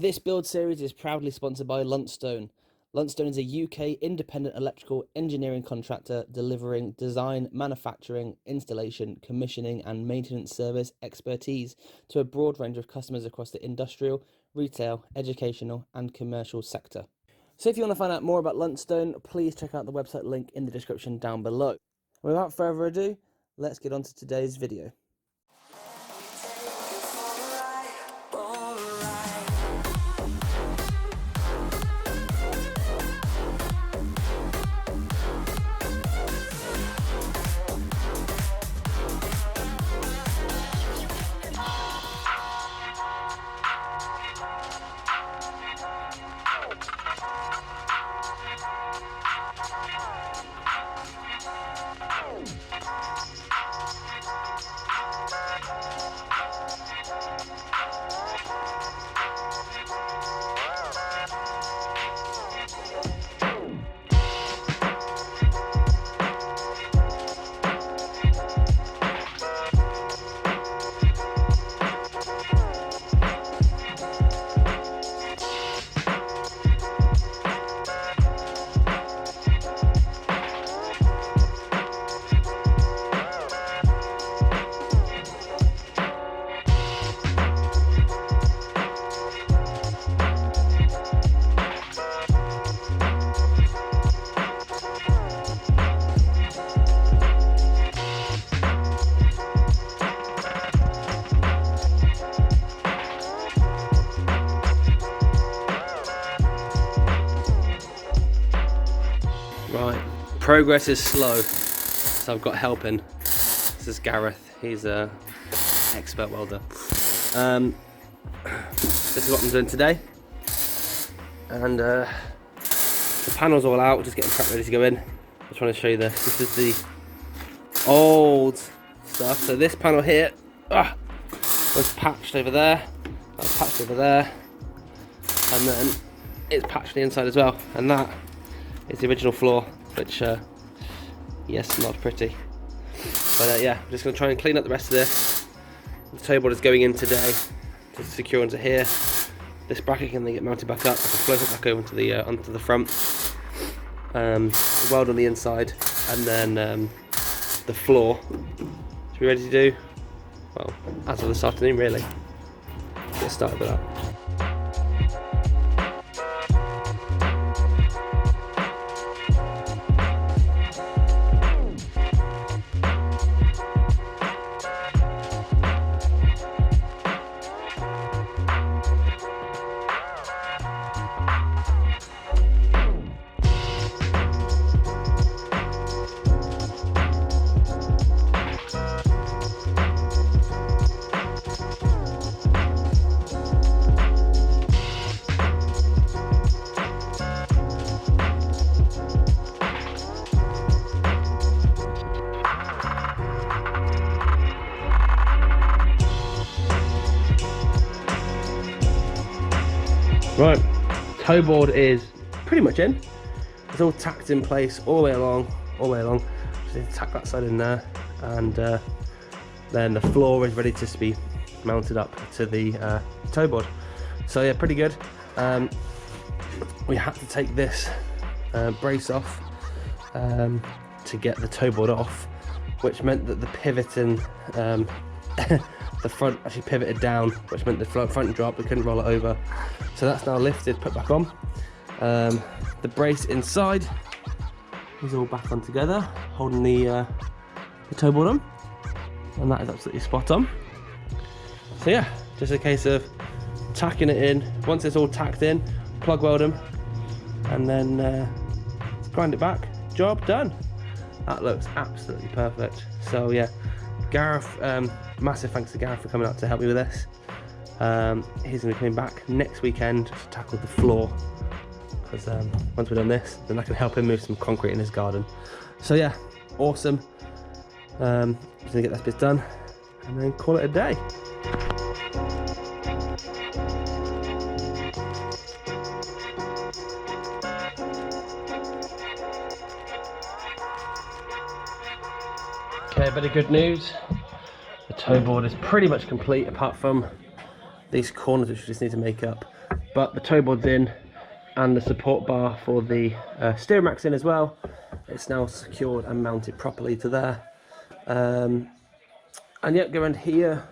This build series is proudly sponsored by Luntstone. Luntstone is a UK independent electrical engineering contractor delivering design, manufacturing, installation, commissioning and maintenance service expertise to a broad range of customers across the industrial, retail, educational and commercial sector. So if you want to find out more about Luntstone, please check out the website link in the description down below. Without further ado, let's get on to today's video. Right, progress is slow, so I've got helping. This is Gareth, he's an expert welder. This is what I'm doing today, and the panel's all out, just getting prepped ready to go in. I'm trying to show you this. This is the old stuff. So this panel here was patched over there, that's patched over there, and then it's patched on the inside as well, and that is the original floor, which, yes, not pretty. But yeah, I'm just going to try and clean up the rest of this. The toeboard is going in today to secure onto here. This bracket can then get mounted back up. I can float it back over to the onto the front. Weld on the inside, and then the floor. Should we be ready to do? Well, as of this afternoon, really. Get started with that. Right, toeboard is pretty much in. It's all tacked in place all the way along, Just need to tack that side in there, and then the floor is ready to be mounted up to the toeboard. So yeah, pretty good. We had to take this brace off to get the toeboard off, which meant that the pivoting, the front actually pivoted down, which meant the front dropped. We couldn't roll it over, so that's now lifted, put back on. The brace inside is all back on together, holding the toeboard on, and that is absolutely spot on. So yeah, just a case of tacking it in. Once it's all tacked in, plug weld them, and then grind it back. Job done. That looks absolutely perfect. So yeah, Gareth, massive thanks to Gareth for coming out to help me with this. He's going to be coming back next weekend to tackle the floor, because once we've done this, then I can help him move some concrete in his garden. So yeah, awesome. Just going to get that bit done and then call it a day. Okay, a bit of good news. The toeboard is pretty much complete, apart from these corners which we just need to make up. but the toe board's in, and the support bar for the steering rack's in as well. It's now secured and mounted properly to there. And yeah, go around here.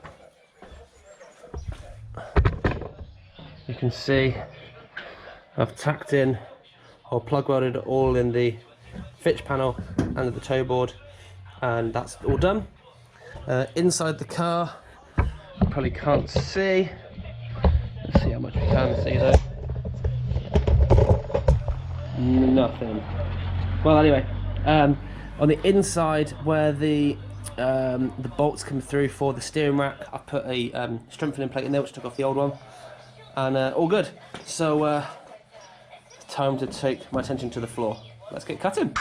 You can see I've tacked in or plug welded it all in the fitch panel and the toe board, and that's all done. Inside the car, you probably can't see. Let's see how much we can see though. Nothing. Well, anyway, on the inside where the bolts come through for the steering rack, I put a strengthening plate in there which took off the old one, and all good. So time to take my attention to the floor. Let's get cutting.